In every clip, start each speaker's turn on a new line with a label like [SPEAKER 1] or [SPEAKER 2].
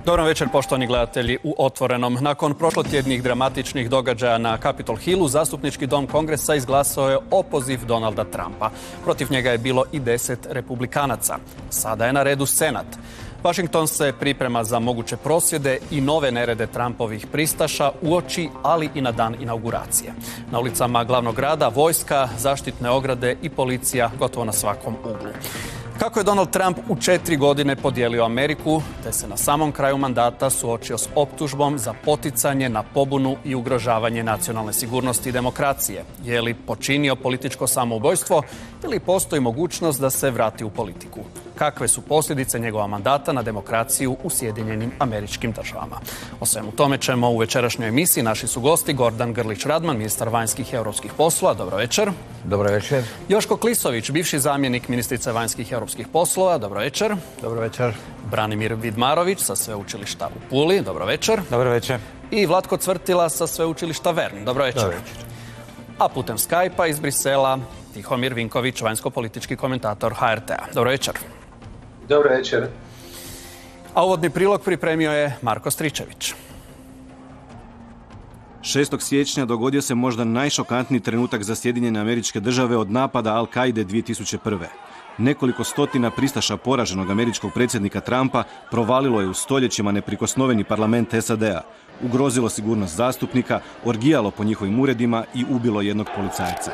[SPEAKER 1] Dobro večer, poštovani gledatelji u Otvorenom. Nakon prošlotjednih dramatičnih događaja na Capitol Hillu, zastupnički dom Kongresa izglasao je opoziv Donalda Trumpa. Protiv njega je bilo i 10 republikanaca. Sada je na redu Senat. Washington se priprema za moguće prosvjede i nove nerede Trumpovih pristaša uoči, ali i na dan inauguracije. Na ulicama glavnog grada vojska, zaštitne ograde i policija gotovo na svakom uglu. Kako je Donald Trump u 4 godine podijelio Ameriku, te se na samom kraju mandata suočio s optužbom za poticanje na pobunu i ugrožavanje nacionalne sigurnosti i demokracije. Je li počinio političko samoubojstvo ili postoji mogućnost da se vrati u politiku? Kakve su posljedice njegova mandata na demokraciju u Sjedinjenim Američkim Državama? O svemu tome ćemo u večerašnjoj emisiji. Naši su gosti Gordan Grlić-Radman, ministar vanjskih i europskih poslova. Dobro večer.
[SPEAKER 2] Dobro večer.
[SPEAKER 1] Joško Klisović, bivši zamjenik ministrice vanjskih i europskih poslova. Dobro večer.
[SPEAKER 2] Dobro večer.
[SPEAKER 1] Branimir Vidmarović sa sveučilišta u Puli. Dobro večer.
[SPEAKER 2] Dobro večer.
[SPEAKER 1] I Vlatko Cvrtila sa sveučilišta Vern. Dobro večer.
[SPEAKER 2] Dobro večer.
[SPEAKER 1] A putem Skype-a iz Brisela Tihomir Vinković, vanjsko-politički komentator HRT-a. Dobro večer.
[SPEAKER 3] Dobro večer.
[SPEAKER 1] A uvodni prilog pripremio je Marko Stričević.
[SPEAKER 4] 6. siječnja dogodio se možda najšokantniji trenutak za Sjedinjene Američke Države od napada Al-Kaide 2001. Nekoliko stotina pristaša poraženog američkog predsjednika Trumpa provalilo je u stoljećima neprikosnoveni parlament SAD-a, ugrozilo sigurnost zastupnika, orgijalo po njihovim uredima i ubilo jednog policajca.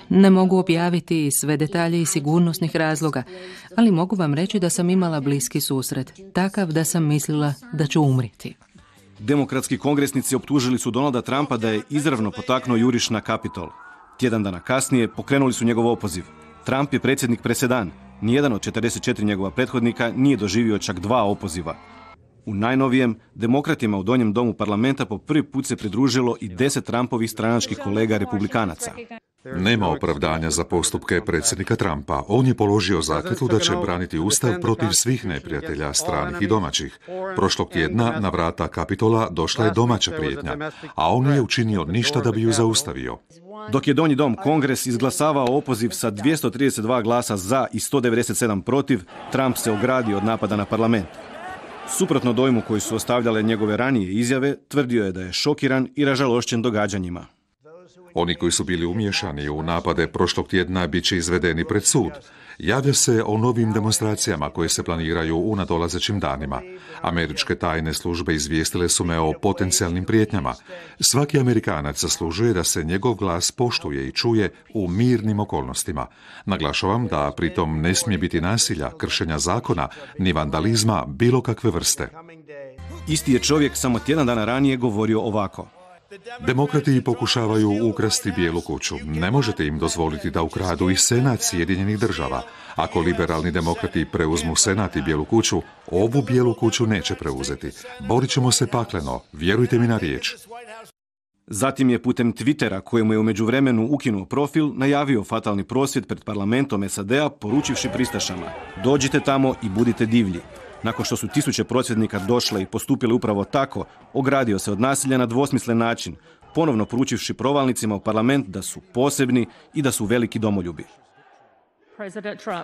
[SPEAKER 5] Ne mogu objaviti sve detalje iz sigurnosnih razloga, ali mogu vam reći da sam imala bliski susret, takav da sam mislila da ću umrijeti.
[SPEAKER 4] Demokratski kongresnici optužili su Donalda Trumpa da je izravno potaknuo juriš na Kapitol. Tjedan dana kasnije pokrenuli su njegov opoziv. Trump je predsjednik presedan. Nijedan od 44 njegova prethodnika nije doživio čak 2 opoziva. U najnovijem, demokratima u donjem domu parlamenta po prvi put se pridružilo i 10 Trumpovih stranačkih kolega republikanaca.
[SPEAKER 6] Nema opravdanja za postupke predsjednika Trumpa. On je položio zakletvu da će braniti ustav protiv svih neprijatelja, stranih i domaćih. Prošlog tjedna na vrata Kapitola došla je domaća prijetnja, a on nije učinio ništa da bi ju zaustavio.
[SPEAKER 4] Dok je donji dom Kongres izglasavao opoziv sa 232 glasa za i 197 protiv, Trump se ogradio od napada na parlament. Suprotno dojmu koji su ostavljale njegove ranije izjave, tvrdio je da je šokiran i ražalošćen događanjima.
[SPEAKER 6] Oni koji su bili umiješani u napade prošlog tjedna bit će izvedeni pred sud. Javlja se o novim demonstracijama koje se planiraju u nadolazećim danima. Američke tajne službe izvijestile su me o potencijalnim prijetnjama. Svaki Amerikanac zaslužuje da se njegov glas poštuje i čuje u mirnim okolnostima. Naglašavam da pritom ne smije biti nasilja, kršenja zakona, ni vandalizma bilo kakve vrste.
[SPEAKER 4] Isti je čovjek samo tjedan dana ranije govorio ovako.
[SPEAKER 6] Demokrati pokušavaju ukrasti Bijelu kuću. Ne možete im dozvoliti da ukradu i Senat Sjedinjenih Država. Ako liberalni demokrati preuzmu Senat i Bijelu kuću, ovu Bijelu kuću neće preuzeti. Borit ćemo se pakleno, vjerujte mi na riječ.
[SPEAKER 4] Zatim je putem Twittera, kojemu je u međuvremenu ukinuo profil, najavio fatalni prosvjed pred parlamentom SAD-a, poručivši pristašama: dođite tamo i budite divlji. Nakon što su tisuće prosvjednika došle i postupile upravo tako, ogradio se od nasilja na dvosmislen način, ponovno poručivši provalnicima u parlament da su posebni i da su veliki domoljubi.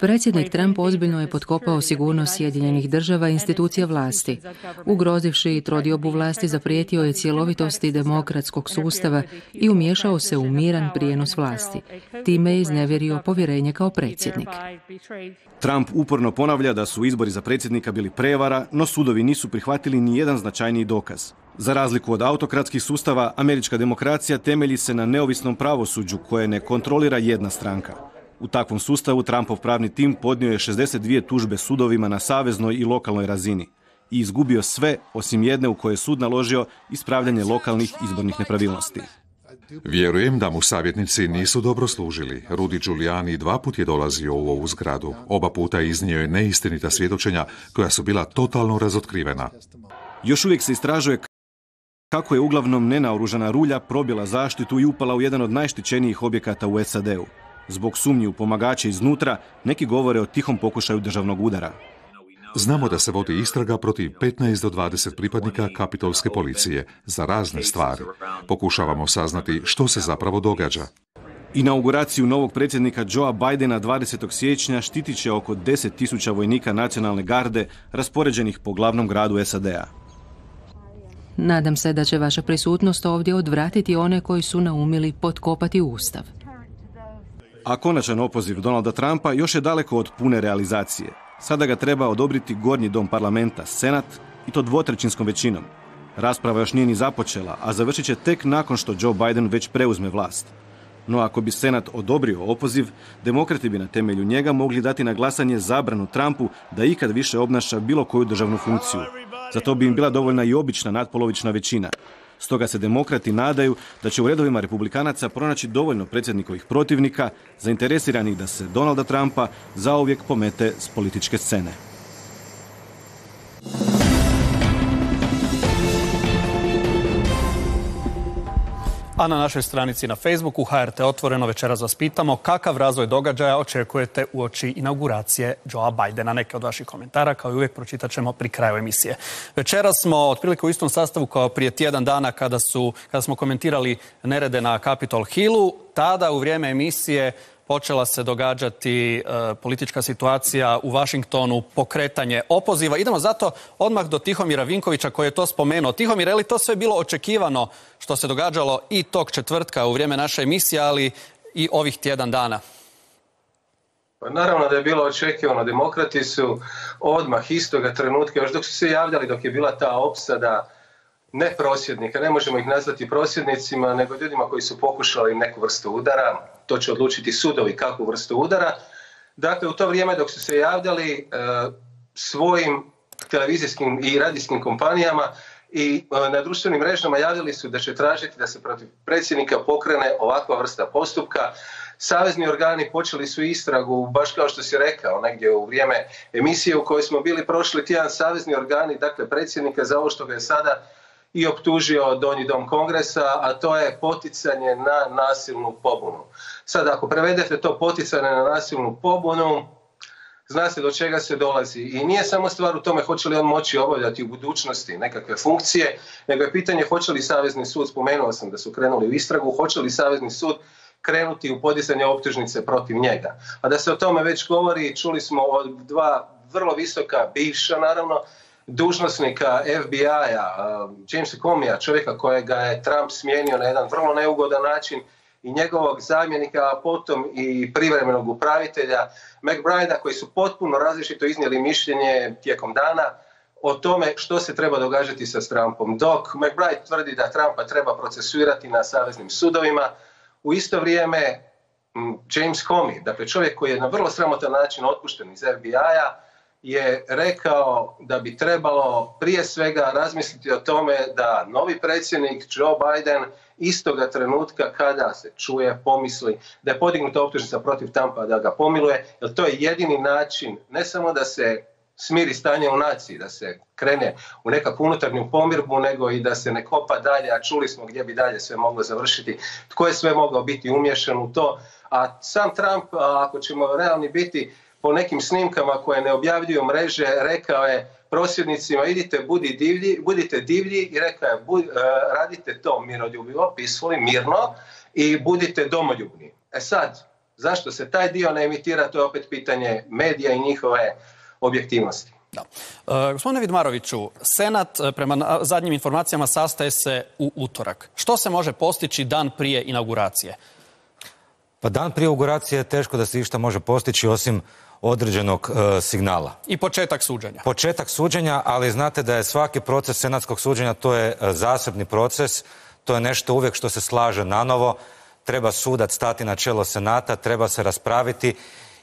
[SPEAKER 5] Predsjednik Trump ozbiljno je potkopao sigurnost Sjedinjenih Država i institucija vlasti. Ugrozivši trodiobu vlasti, zaprijetio je cjelovitosti demokratskog sustava i umiješao se u miran prijenos vlasti. Time je iznevjerio povjerenje kao predsjednik.
[SPEAKER 4] Trump uporno ponavlja da su izbori za predsjednika bili prevara, no sudovi nisu prihvatili ni jedan značajniji dokaz. Za razliku od autokratskih sustava, američka demokracija temelji se na neovisnom pravosuđu koje ne kontrolira jedna stranka. U takvom sustavu Trumpov pravni tim podnio je 62 tužbe sudovima na saveznoj i lokalnoj razini i izgubio sve osim jedne u kojoj je sud naložio ispravljanje lokalnih izbornih nepravilnosti.
[SPEAKER 6] Vjerujem da mu savjetnici nisu dobro služili. Rudy Giuliani 2 puta je dolazio u ovu zgradu. Oba puta iznio je neistinita svjedočenja koja su bila totalno razotkrivena.
[SPEAKER 4] Još uvijek se istražuje kako je uglavnom nenaoružana rulja probila zaštitu i upala u jedan od najštićenijih objekata u SAD-u. Zbog sumnji u pomagače iznutra, neki govore o tihom pokušaju državnog udara.
[SPEAKER 6] Znamo da se vodi istraga protiv 15 do 20 pripadnika kapitolske policije za razne stvari. Pokušavamo saznati što se zapravo događa.
[SPEAKER 4] Inauguraciju novog predsjednika Joea Bidena 20. siječnja štitit će oko 10.000 vojnika nacionalne garde raspoređenih po glavnom gradu SAD-a.
[SPEAKER 5] Nadam se da će vaša prisutnost ovdje odvratiti one koji su naumili potkopati Ustav.
[SPEAKER 4] A konačan opoziv Donalda Trumpa još je daleko od pune realizacije. Sada ga treba odobriti gornji dom parlamenta, Senat, i to dvotrećinskom većinom. Rasprava još nije ni započela, a završit će tek nakon što Joe Biden već preuzme vlast. No ako bi Senat odobrio opoziv, demokrati bi na temelju njega mogli dati na glasanje zabranu Trumpu da ikad više obnaša bilo koju državnu funkciju. Za to bi im bila dovoljna i obična natpolovična većina. Stoga se demokrati nadaju da će u redovima republikanaca pronaći dovoljno predsjednikovih protivnika zainteresiranih da se Donalda Trumpa zauvijek pomete s političke scene.
[SPEAKER 1] A na našoj stranici na Facebooku HRT Otvoreno večeras vas pitamo kakav razvoj događaja očekujete uoči inauguracije Joea Bidena. Neke od vaših komentara, kao i uvijek, pročitat ćemo pri kraju emisije. Večeras smo otprilike u istom sastavu kao prije tjedan dana kada smo komentirali nerede na Capitol Hillu. Tada u vrijeme emisije počela se događati politička situacija u Washingtonu, pokretanje opoziva. Idemo zato odmah do Tihomira Vinkovića koji je to spomenuo. Tihomir, je li to sve bilo očekivano što se događalo i tog četvrtka u vrijeme naše emisije, ali i ovih tjedan dana?
[SPEAKER 3] Pa naravno da je bilo očekivano. Demokrati su odmah istoga trenutka, još dok su se javljali, dok je bila ta opsada ne prosvjednika, ne možemo ih nazvati prosvjednicima, nego ljudima koji su pokušali neku vrstu udara. To će odlučiti sudovi kakvu vrstu udara. Dakle, u to vrijeme dok su se javljali svojim televizijskim i radijskim kompanijama i na društvenim mrežama javljali su da će tražiti da se protiv predsjednika pokrene ovakva vrsta postupka. Savezni organi počeli su istragu, baš kao što si rekao, negdje u vrijeme emisije u kojoj smo bili prošli tjedan. Savezni organi, dakle predsjednika, za ovo što ga je sada i optužio Donji dom Kongresa, a to je poticanje na nasilnu pobunu. Sad, ako prevedete to poticanje na nasilnu pobunu, zna se do čega se dolazi. I nije samo stvar u tome hoće li on moći obavljati u budućnosti nekakve funkcije, nego je pitanje hoće li Savezni sud, spomenuo sam da su krenuli u istragu, hoće li Savezni sud krenuti u podizanje optužnice protiv njega. A da se o tome već govori, čuli smo od dva vrlo visoka, bivša naravno, dužnosnika FBI-a, Jamesa Comeyja, čovjeka kojega je Trump smijenio na jedan vrlo neugodan način, i njegovog zamjenika, a potom i privremenog upravitelja McBride-a, koji su potpuno različito iznijeli mišljenje tijekom dana o tome što se treba događati sa Trumpom. Dok McBride tvrdi da Trumpa treba procesuirati na saveznim sudovima, u isto vrijeme James Comey, dakle čovjek koji je na vrlo sramotan način otpušten iz FBI-a, je rekao da bi trebalo prije svega razmisliti o tome da novi predsjednik Joe Biden istoga trenutka kada se čuje, pomisli da je podignuta optužnica protiv Trumpa, da ga pomiluje, jer to je jedini način ne samo da se smiri stanje u naciji, da se krene u nekakvu unutarnju pomirbu, nego i da se ne kopa dalje, a čuli smo gdje bi dalje sve moglo završiti, tko je sve mogao biti umiješan u to. A sam Trump, ako ćemo realni biti, po nekim snimkama koje ne objavljuju mreže, rekao je prosvjednicima idite, budite divlji, i rekao je radite to miroljubivo, peacefully, mirno, i budite domoljubni. E sad, zašto se taj dio ne emitira, to je opet pitanje medija i njihove objektivnosti.
[SPEAKER 1] Da. Gospodine Vidmaroviću, Senat prema zadnjim informacijama sastaje se u utorak. Što se može postići dan prije inauguracije?
[SPEAKER 2] Pa dan prije inauguracije je teško da se išta može postići osim određenog signala.
[SPEAKER 1] I početak suđenja.
[SPEAKER 2] Početak suđenja, ali znate da je svaki proces senatskog suđenja, to je zasebni proces, to je nešto uvijek što se slaže nanovo, treba sudac stati na čelo senata, treba se raspraviti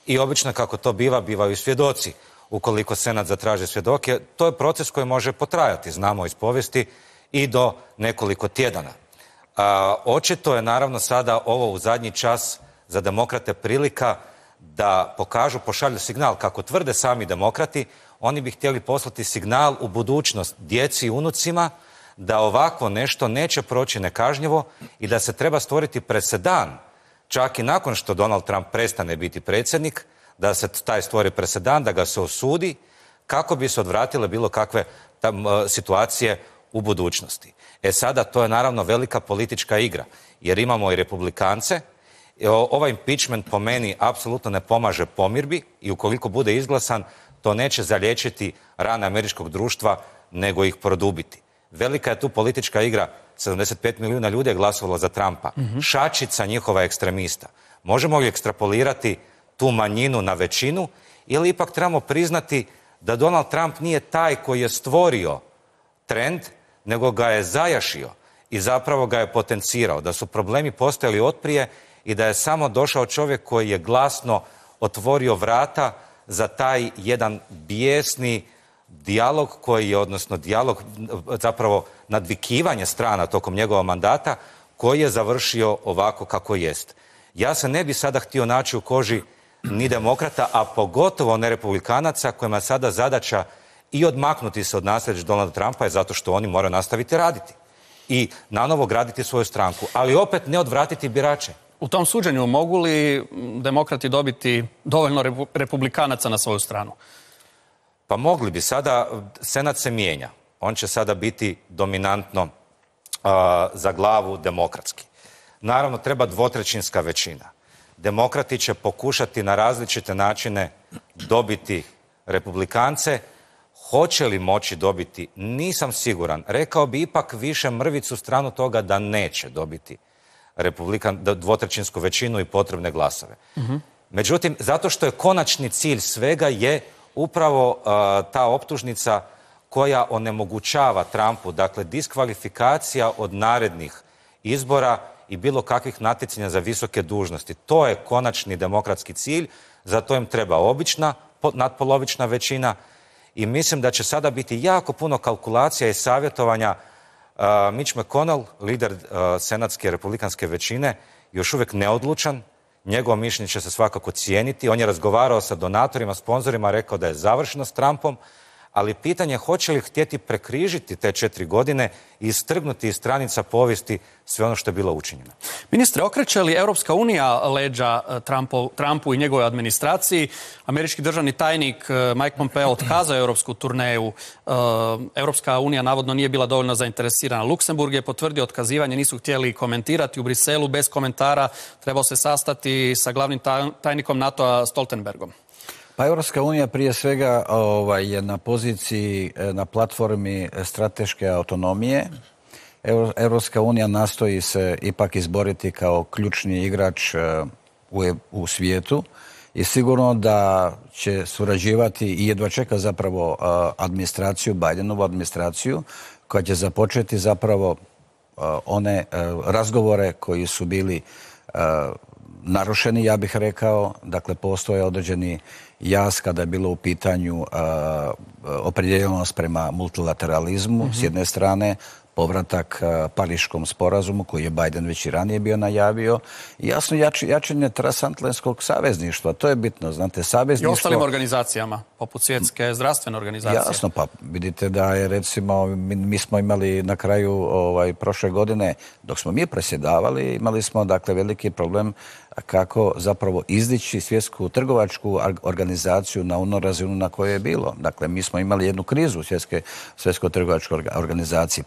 [SPEAKER 2] i obično kako to bivaju svjedoci. Ukoliko senat zatraži svjedoke, to je proces koji može potrajati, znamo iz povijesti, i do nekoliko tjedana. Očito je naravno sada ovo u zadnji čas za demokrate prilika da pošalju signal, kako tvrde sami demokrati, oni bi htjeli poslati signal u budućnost djeci i unucima da ovakvo nešto neće proći nekažnjivo i da se treba stvoriti presedan, čak i nakon što Donald Trump prestane biti predsjednik, da se taj stvori presedan, da ga se osudi, kako bi se odvratile bilo kakve situacije u budućnosti. E sada, to je naravno velika politička igra, jer imamo i republikance Ovaj impeachment po meni apsolutno ne pomaže pomirbi i ukoliko bude izglasan, to neće zaliječiti rane američkog društva, nego ih produbiti. Velika je tu politička igra, 75 milijuna ljudi je glasovalo za Trumpa. Šačica njihova ekstremista. Možemo li ekstrapolirati tu manjinu na većinu ili ipak trebamo priznati da Donald Trump nije taj koji je stvorio trend, nego ga je zajašio i zapravo ga je potencirao, da su problemi postojali otprije i da je samo došao čovjek koji je glasno otvorio vrata za taj jedan bijesni dijalog koji je, odnosno dijalog, zapravo nadvikivanje strana tokom njegova mandata, koji je završio ovako kako jest. Ja se ne bi sada htio naći u koži ni demokrata, a pogotovo ne republikanaca kojima je sada zadaća i odmaknuti se od nasljeđa Donalda Trumpa je zato što oni moraju nastaviti raditi i nanovo graditi svoju stranku, ali opet ne odvratiti birače.
[SPEAKER 1] U tom suđenju mogu li demokrati dobiti dovoljno republikanaca na svoju stranu?
[SPEAKER 2] Pa mogli bi. Sada Senat se mijenja. On će sada biti dominantno za glavu demokratski. Naravno, treba dvotrećinska većina. Demokrati će pokušati na različite načine dobiti republikance. Hoće li moći dobiti? Nisam siguran. Rekao bi ipak više mrvicu stranu toga da neće dobiti dvotrećinsku većinu i potrebne glasove. Međutim, zato što je konačni cilj svega je upravo ta optužnica koja onemogućava Trumpu, dakle diskvalifikacija od narednih izbora i bilo kakvih natjecanja za visoke dužnosti. To je konačni demokratski cilj, zato im treba obična nadpolovična većina i mislim da će sada biti jako puno kalkulacija i savjetovanja. Mitch McConnell, lider senatske republikanske većine, još uvijek neodlučan. Njegovo mišljenje će se svakako cijeniti. On je razgovarao sa donatorima, sponzorima, rekao da je završeno s Trumpom, ali pitanje je hoće li htjeti prekrižiti te 4 godine i istrgnuti iz stranica povijesti sve ono što je bilo učinjeno.
[SPEAKER 1] Ministre, okreće li Europska unija leđa Trumpu i njegovoj administraciji? Američki državni tajnik Mike Pompeo otkazao europsku turneju. Europska unija navodno nije bila dovoljno zainteresirana. Luksemburg je potvrdio otkazivanje, nisu htjeli komentirati. U Briselu bez komentara trebao se sastati sa glavnim tajnikom NATO-a Stoltenbergom.
[SPEAKER 7] Pa Europska unija prije svega je na poziciji, na platformi strateške autonomije. Europska unija nastoji se ipak izboriti kao ključni igrač u svijetu i sigurno da će surađivati i jedva čeka zapravo administraciju, Bidenovu administraciju, koja će započeti zapravo one razgovore koji su bili narušeni, ja bih rekao. Dakle, postoje određeni jaz kada je bilo u pitanju opredjeljenost prema multilateralizmu s jedne strane, povratak Pariškom sporazumu koji je Biden već i ranije bio najavio i jasno jačanje transatlantskog savezništva, to je bitno, znate, savezništvo...
[SPEAKER 1] I ostalim organizacijama, poput svjetske zdravstvene organizacije.
[SPEAKER 7] Jasno, pa vidite da je recimo, mi smo imali na kraju prošle godine, dok smo mi predsjedavali, imali smo dakle veliki problem kako zapravo izdići svjetsku trgovačku organizaciju na onu razinu na kojoj je bilo. Dakle, mi smo imali jednu krizu svjetskoj trgovačkoj organizaciji.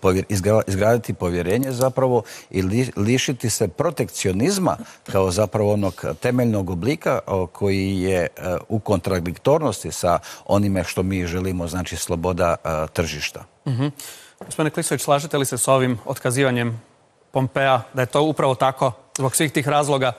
[SPEAKER 7] Izgraditi povjerenje zapravo i lišiti se protekcionizma kao zapravo onog temeljnog oblika koji je u kontradiktornosti sa onime što mi želimo, znači sloboda tržišta.
[SPEAKER 1] Gospodine Klisović, slažete li se s ovim otkazivanjem Pompea, da je to upravo tako, zbog svih tih razloga,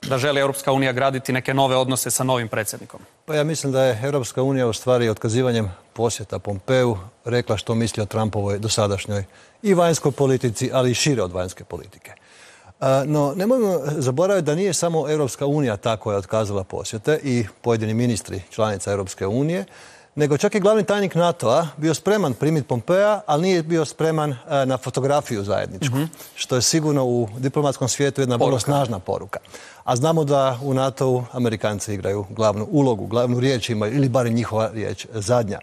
[SPEAKER 1] da želi Europska unija graditi neke nove odnose sa novim predsjednikom?
[SPEAKER 8] Pa ja mislim da je Europska unija u stvari otkazivanjem posjeta Pompeu rekla što misli o Trumpovoj dosadašnjoj i vanjskoj politici, ali i šire od vanjske politike. No, nemojmo zaboraviti da nije samo Europska unija ta koja je otkazala posjete i pojedini ministri članica Europske unije, nego čak i glavni tajnik NATO-a bio spreman primiti Pompea, ali nije bio spreman na fotografiju zajedničku, što je sigurno u diplomatskom svijetu jedna vrlo snažna poruka. A znamo da u NATO-u Amerikanci igraju glavnu ulogu, glavnu riječ imaju, ili bar njihova riječ zadnja.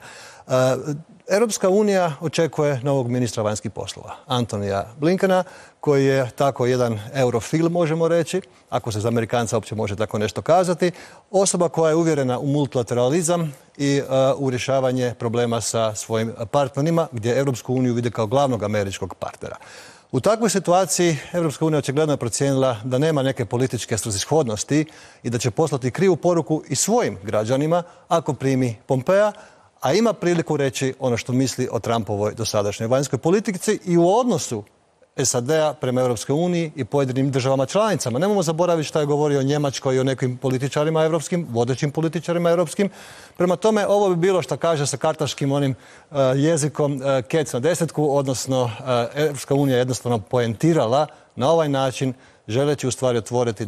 [SPEAKER 8] Europska unija očekuje novog ministra vanjskih poslova, Antonija Blinkena, koji je tako jedan eurofil, možemo reći, ako se za Amerikanca uopće može tako nešto kazati, osoba koja je uvjerena u multilateralizam i u rješavanje problema sa svojim partnerima, gdje Europsku uniju vide kao glavnog američkog partnera. U takvoj situaciji Europska unija očigledno je procijenila da nema neke političke svrsishodnosti i da će poslati krivu poruku i svojim građanima ako primi Pompea, a ima priliku reći ono što misli o Trumpovoj dosadašnjoj vanjskoj politici i u odnosu SAD-a prema Europskoj uniji i pojedinim državama članicama. Nemojmo zaboraviti šta je govorio o Njemačkoj i o nekim političarima europskim, vodećim političarima europskim. Prema tome, ovo bi bilo što kaže sa kartaškim onim jezikom kec na desetku, odnosno Europska unija jednostavno poentirala na ovaj način, želeći u stvari otvoriti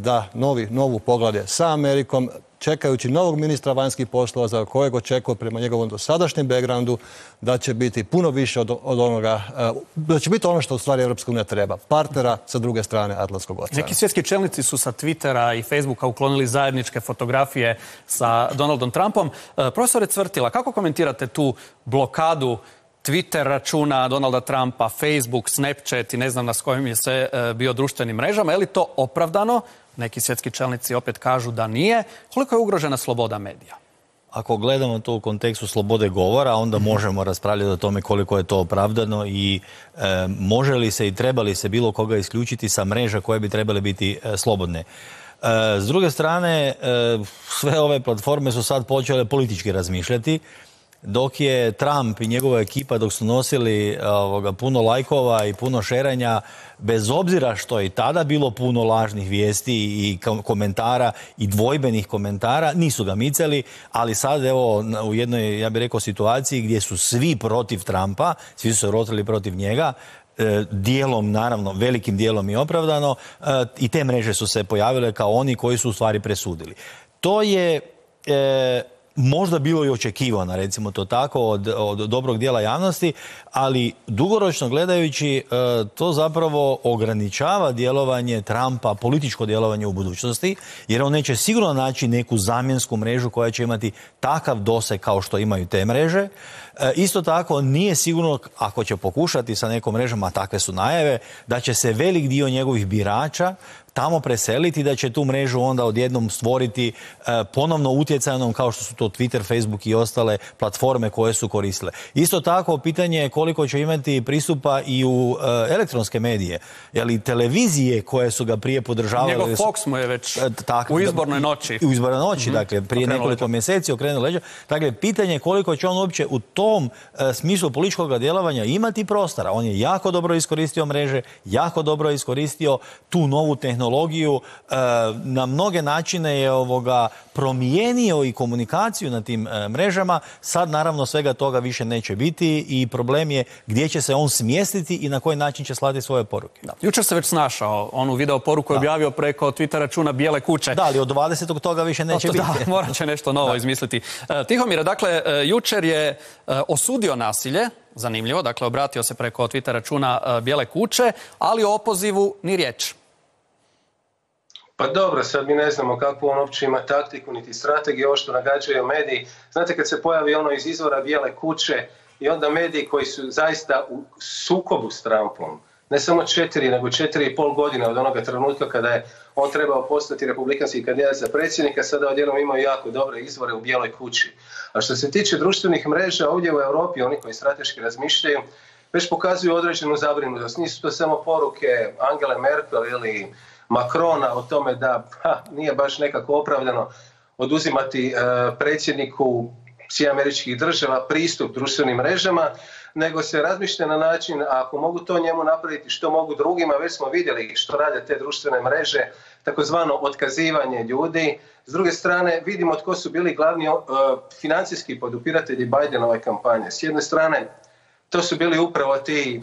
[SPEAKER 8] novu poglavlje sa Amerikom, čekajući novog ministra vanjskih poslova za kojeg očekuje prema njegovom dosadašnjem backgroundu da će biti puno više od onoga, da će biti ono što u stvari Europska unija treba, partnera sa druge strane Atlantskog oceana.
[SPEAKER 1] Neki svjetski čelnici su sa Twittera i Facebooka uklonili zajedničke fotografije sa Donaldom Trumpom. Profesore Cvrtila, kako komentirate tu blokadu Twitter računa Donalda Trumpa, Facebook, Snapchat i ne znam na s kojim je sve bio društvenim mrežama? Je li to opravdano? Neki svjetski čelnici opet kažu da nije. Koliko je ugrožena sloboda medija?
[SPEAKER 9] Ako gledamo to u kontekstu slobode govora, onda možemo raspravljati o tome koliko je to opravdano i može li se i treba li se bilo koga isključiti sa mreža koje bi trebale biti slobodne. S druge strane, sve ove platforme su sad počele politički razmišljati. Dok je Trump i njegova ekipa, dok su nosili puno lajkova i puno šeranja, bez obzira što je i tada bilo puno lažnih vijesti i komentara i dvojbenih komentara, nisu ga micali, ali sad evo u jednoj, ja bih rekao, situaciji gdje su svi protiv Trumpa, svi su se rotili protiv njega, dijelom, naravno, velikim dijelom i opravdano, i te mreže su se pojavile kao oni koji su u stvari presudili. To je možda bilo i očekivano, recimo to tako, od dobrog dijela javnosti, ali dugoročno gledajući to zapravo ograničava djelovanje Trumpa, političko djelovanje u budućnosti, jer on neće sigurno naći neku zamjensku mrežu koja će imati takav doseg kao što imaju te mreže. Isto tako nije sigurno, ako će pokušati sa nekom mrežom, a takve su najave, da će se velik dio njegovih birača tamo preseliti, da će tu mrežu onda odjednom stvoriti ponovno utjecajnom kao što su to Twitter, Facebook i ostale platforme koje su koristile. Isto tako, pitanje je koliko će imati pristupa i u elektronske medije. Jer televizije koje su ga prije podržavale...
[SPEAKER 1] Njegov Fox mu je već u izbornoj noći.
[SPEAKER 9] U izbornoj noći, dakle, prije nekoliko mjeseci okrenuo leđa. Dakle, pitanje je koliko će on uopće u tom smislu političkog djelovanja imati prostora. On je jako dobro iskoristio mreže, jako dobro iskoristio tu novu tehnologiju, na mnoge načine je promijenio i komunikaciju na tim mrežama. Sad naravno svega toga više neće biti i problem je gdje će se on smjestiti i na koji način će slati svoje poruke.
[SPEAKER 1] Da. Jučer se već snašao, onu video poruku je objavio preko Twitter računa Bijele kuće.
[SPEAKER 9] Da, ali od 20. toga više neće biti.
[SPEAKER 1] Da, morat će nešto novo izmisliti. Tihomire, dakle, jučer je osudio nasilje, zanimljivo, dakle, obratio se preko Twitter računa Bijele kuće, ali o opozivu ni riječ.
[SPEAKER 3] Pa dobro, sad mi ne znamo kakvu on uopće ima taktiku niti strategiju, ovo što nagađaju mediji. Znate, kad se pojavi ono iz izvora Bijele kuće i onda mediji koji su zaista u sukobu s Trumpom, ne samo 4, nego 4,5 godine od onoga trenutka kada je on trebao postati republikanski kandidat za predsjednika, sada odjednom imaju jako dobre izvore u Bijeloj kući. A što se tiče društvenih mreža, ovdje u Europi, oni koji strateški razmišljaju, već pokazuju određenu zabrinutost. Nisu to samo poruke Angele Merkel ili Macrona o tome da nije baš nekako opravdano oduzimati predsjedniku Sjedinjenih Država pristup društvenim mrežama, nego se razmišlja na način, ako mogu to njemu napraviti, što mogu drugima. Već smo vidjeli što rade te društvene mreže, takozvano otkazivanje ljudi. S druge strane, vidimo tko su bili glavni financijski podupiratelji Bidenove kampanje. S jedne strane, to su bili upravo ti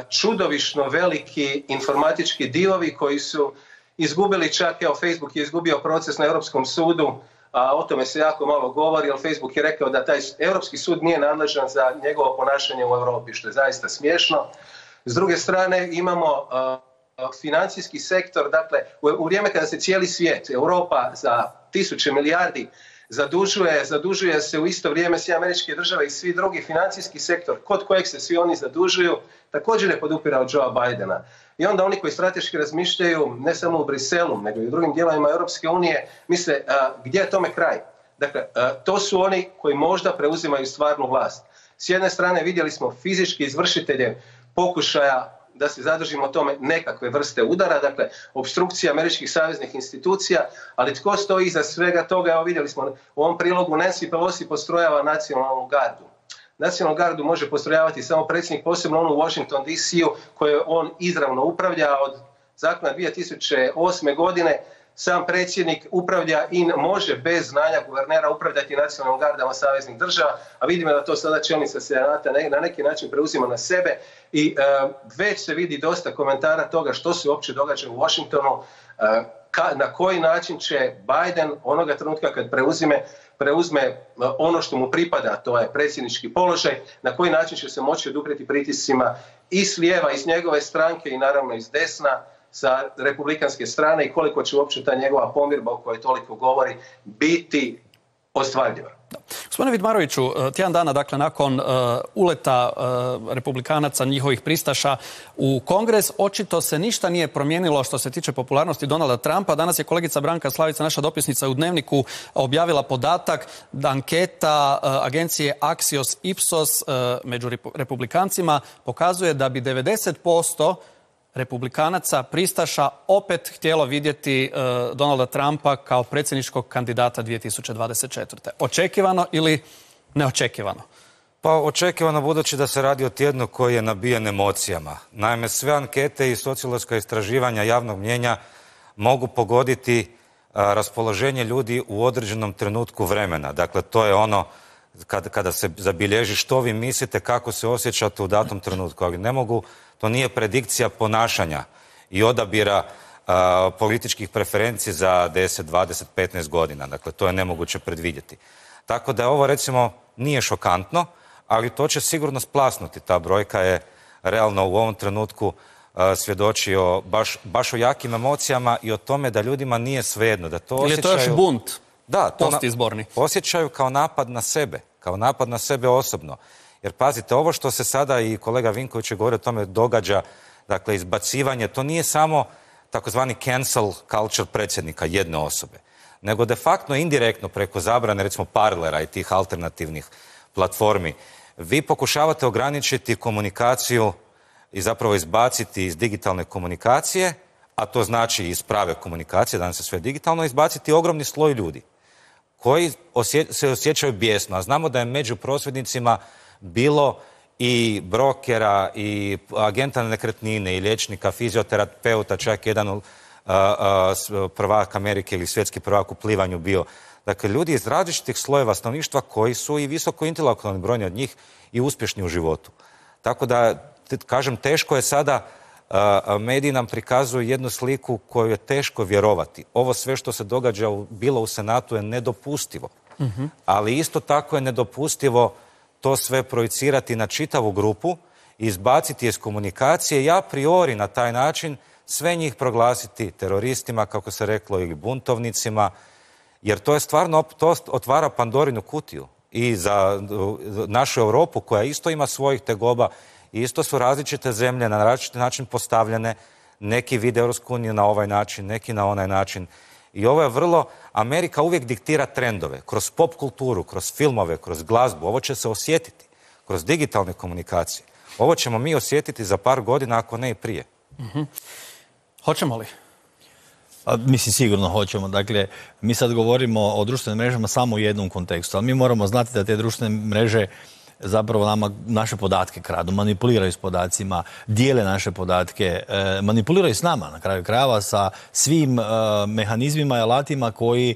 [SPEAKER 3] čudovišno veliki informatički divovi koji su izgubili, čak evo Facebook je izgubio proces na Europskom sudu, a o tome se jako malo govori, jer Facebook je rekao da taj Europski sud nije nadležan za njegovo ponašanje u Europi, što je zaista smiješno. S druge strane imamo financijski sektor, dakle u vrijeme kada se cijeli svijet, Europa za tisuće milijardi zadužuje se u isto vrijeme Sjedinjene Države i svi drugi financijski sektor, kod kojeg se svi oni zadužuju, također je podupirao Joea Bidena. I onda oni koji strateški razmišljaju, ne samo u Briselu, nego i u drugim dijelovima Europske unije, misle gdje je tome kraj. Dakle, to su oni koji možda preuzimaju stvarnu vlast. S jedne strane vidjeli smo fizički izvršitelje pokušaja da se zadržimo tome nekakve vrste udara, dakle, obstrukcija američkih saveznih institucija, ali tko stoji iza svega toga? Evo vidjeli smo u ovom prilogu, Nancy Pelosi postrojava nacionalnu gardu. Nacionalnu gardu može postrojavati samo predsjednik, posebno on u Washington DC-u koje on izravno upravlja od zakona 2008. godine. Sam predsjednik upravlja i može bez znanja guvernera upravljati nacionalnom gardama saveznih država, a vidimo da to sada čelnica Senata na neki način preuzima na sebe i već se vidi dosta komentara toga što se uopće događa u Washingtonu, na koji način će Biden onoga trenutka kad preuzme ono što mu pripada, to je predsjednički položaj, na koji način će se moći oduprijeti pritiscima i s lijeva, iz njegove stranke i naravno iz desna, sa republikanske strane i koliko će uopće ta njegova pomirba o kojoj toliko govori biti ostvarljiva.
[SPEAKER 1] Gospodine Vidmaroviću, tjedan dana dakle nakon uleta republikanaca, njihovih pristaša u Kongres, očito se ništa nije promijenilo što se tiče popularnosti Donalda Trumpa. Danas je kolegica Branka Slavica, naša dopisnica u Dnevniku, objavila podatak da anketa agencije Axios Ipsos među republikancima pokazuje da bi 90% republikanaca pristaša opet htjelo vidjeti Donalda Trumpa kao predsjedničkog kandidata 2024. Očekivano ili neočekivano?
[SPEAKER 2] Pa očekivano, budući da se radi o tjednu koji je nabijen emocijama. Naime, sve ankete i sociološka istraživanja javnog mnijenja mogu pogoditi raspoloženje ljudi u određenom trenutku vremena. Dakle, to je ono kada se zabilježi što vi mislite, kako se osjećate u datom trenutku. Ali ne mogu, to nije predikcija ponašanja i odabira političkih preferencija za 10, 20, 15 godina. Dakle, to je nemoguće predvidjeti. Tako da ovo, recimo, nije šokantno, ali to će sigurno splasnuti. Ta brojka je realno u ovom trenutku svjedoči baš o jakim emocijama i o tome da ljudima nije svejedno. Da to osjećaju...
[SPEAKER 1] Ili je to još bunt?
[SPEAKER 2] Da,
[SPEAKER 1] postizborni.
[SPEAKER 2] Osjećaju kao napad na sebe osobno. Jer pazite, ovo što se sada, i kolega Vinković je govorio o tome, događa, dakle izbacivanje, to nije samo takozvani cancel culture predsjednika jedne osobe, nego de facto indirektno preko zabrane recimo Parlera i tih alternativnih platformi. Vi pokušavate ograničiti komunikaciju i zapravo izbaciti iz digitalne komunikacije, a to znači iz prave komunikacije, danas je sve digitalno, izbaciti ogromni sloj ljudi koji se osjećaju bijesno. A znamo da je među prosvjednicima bilo i brokera, i agenta na nekretnine, i liječnika, fizioterapeuta, čak jedan prvak Amerike ili svjetski prvak u plivanju bio. Dakle, ljudi iz različitih slojeva stanovništva koji su i visoko intelektualni, brojni od njih, i uspješni u životu. Tako da, kažem, teško je sada, mediji nam prikazuju jednu sliku koju je teško vjerovati. Ovo sve što se događa bilo u Senatu je nedopustivo. Ali isto tako je nedopustivo to sve projicirati na čitavu grupu, izbaciti iz komunikacije i a priori na taj način sve njih proglasiti teroristima, kako se reklo, ili buntovnicima, jer to je stvarno, to otvara Pandorinu kutiju i za našu Europu koja isto ima svojih tegoba i isto su različite zemlje na različiti način postavljene, neki vide Europsku uniju na ovaj način, neki na onaj način. I ovo je vrlo, Amerika uvijek diktira trendove, kroz pop kulturu, kroz filmove, kroz glazbu, ovo će se osjetiti, kroz digitalne komunikacije. Ovo ćemo mi osjetiti za par godina, ako ne i prije.
[SPEAKER 1] Hoćemo li?
[SPEAKER 9] Mislim, sigurno hoćemo. Dakle, mi sad govorimo o društvenim mrežama samo u jednom kontekstu, ali mi moramo znati da te društvene mreže zapravo nama naše podatke kradu, manipuliraju s podacima, dijele naše podatke, manipuliraju s nama, na kraju krajeva, sa svim mehanizmima i alatima koji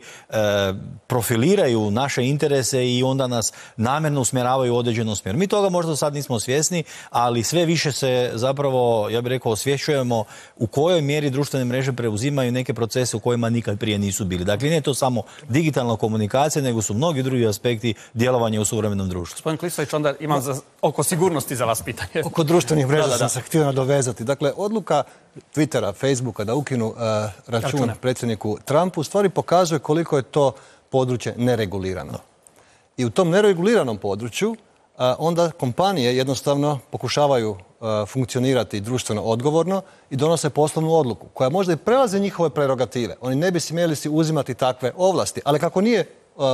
[SPEAKER 9] profiliraju naše interese i onda nas namjerno usmjeravaju u određenom smjeru. Mi toga možda sad nismo svjesni, ali sve više se zapravo, ja bih rekao, osvješćujemo u kojoj mjeri društvene mreže preuzimaju neke procese u kojima nikad prije nisu bili. Dakle, nije to samo digitalna komunikacija, nego su mnogi drugi aspekti djelovanja u suvremenom društvu.
[SPEAKER 1] Gospodin Klisović, onda imam oko sigurnosti za vas pitanje.
[SPEAKER 8] Oko društvenih mreža sam se htio nadovezati. Dakle, odluka Twittera, Facebooka da ukinu račun predsjedniku Trumpu u stvari pokazuje koliko je to područje neregulirano. I u tom nereguliranom području onda kompanije jednostavno pokušavaju funkcionirati društveno odgovorno i donose poslovnu odluku koja možda i prelaze njihove prerogative. Oni ne bi smjeli si uzimati takve ovlasti, ali kako nije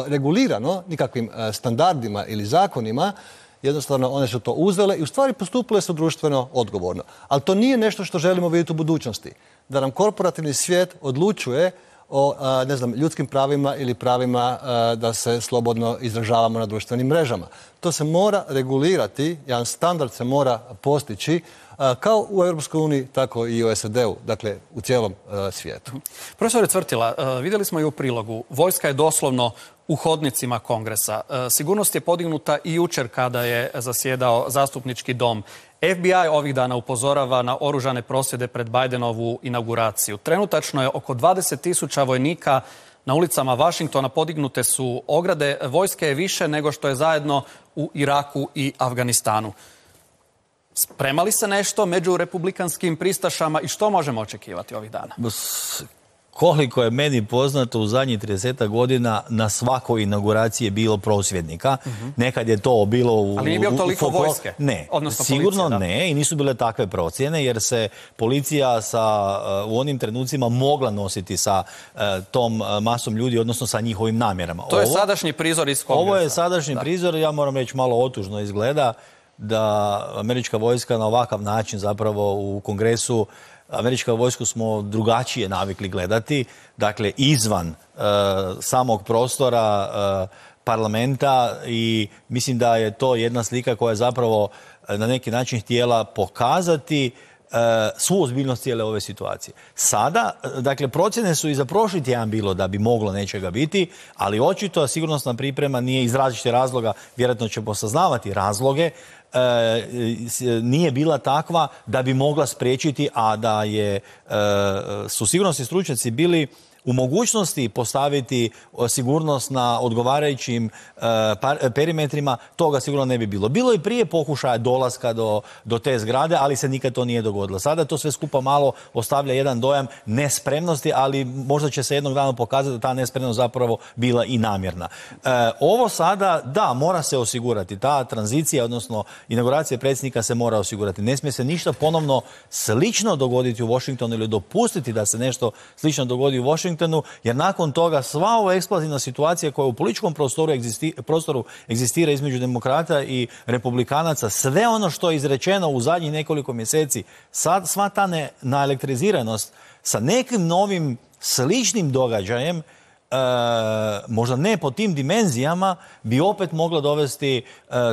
[SPEAKER 8] regulirano nikakvim standardima ili zakonima, jednostavno one su to uzele i u stvari postupile su društveno odgovorno. Ali to nije nešto što želimo vidjeti u budućnosti. Da nam korporativni svijet odlučuje o ljudskim pravima ili pravima da se slobodno izražavamo na društvenim mrežama. To se mora regulirati, jedan standard se mora postići kao u Europskoj uniji, tako i u SAD-u, dakle u cijelom svijetu.
[SPEAKER 1] Profesore Cvrtila, vidjeli smo i u prilogu, vojska je doslovno u hodnicima Kongresa. Sigurnost je podignuta i jučer kada je zasjedao zastupnički dom. FBI ovih dana upozorava na oružane prosvjede pred Bidenovu inauguraciju. Trenutačno je oko 20.000 vojnika na ulicama Vašingtona, podignute su ograde. Vojske je više nego što je zajedno u Iraku i Afganistanu. Sprema li se nešto među republikanskim pristašama i što možemo očekivati ovih dana?
[SPEAKER 9] Koliko je meni poznato, u zadnjih 30 godina na svakoj inauguraciji je bilo prosvjednika. Nekad je to bilo
[SPEAKER 1] ali nije bilo toliko vojske?
[SPEAKER 9] Ne,
[SPEAKER 1] odnosno
[SPEAKER 9] sigurno
[SPEAKER 1] policija,
[SPEAKER 9] ne i nisu bile takve procjene jer se policija u onim trenucima mogla nositi sa tom masom ljudi, odnosno sa njihovim namjerama.
[SPEAKER 1] To je sadašnji prizor iz Kongresa.
[SPEAKER 9] Ovo je sadašnji prizor, ja moram reći malo otužno izgleda da američka vojska na ovakav način zapravo u Kongresu, američka vojsku smo drugačije navikli gledati, dakle izvan samog prostora parlamenta i mislim da je to jedna slika koja je zapravo na neki način htjela pokazati svu ozbiljnost cijele ove situacije. Sada, dakle, procjene su i za prošli tjedan bilo da bi moglo nečega biti, ali očito sigurnosna priprema nije iz različitih razloga, vjerojatno ćemo saznavati razloge, nije bila takva da bi mogla spriječiti, a da su sigurnosni stručnjaci bili u mogućnosti postaviti sigurnost na odgovarajućim perimetrima, toga sigurno ne bi bilo. Bilo je prije pokušaja dolaska do te zgrade, ali se nikad to nije dogodilo. Sada to sve skupa malo ostavlja jedan dojam nespremnosti, ali možda će se jednog dana pokazati da ta nespremnost zapravo bila i namjerna. Ovo sada, da, mora se osigurati. Ta tranzicija, odnosno inauguracija predsjednika se mora osigurati. Ne smije se ništa ponovno slično dogoditi u Washingtonu ili dopustiti da se nešto slično dogodi u Washingtonu, jer nakon toga sva ova eksplozivna situacija koja u političkom prostoru egzistira između demokrata i republikanaca, sve ono što je izrečeno u zadnjih nekoliko mjeseci, sva ta naelektriziranost sa nekim novim sličnim događajem, možda ne po tim dimenzijama, bi opet mogla dovesti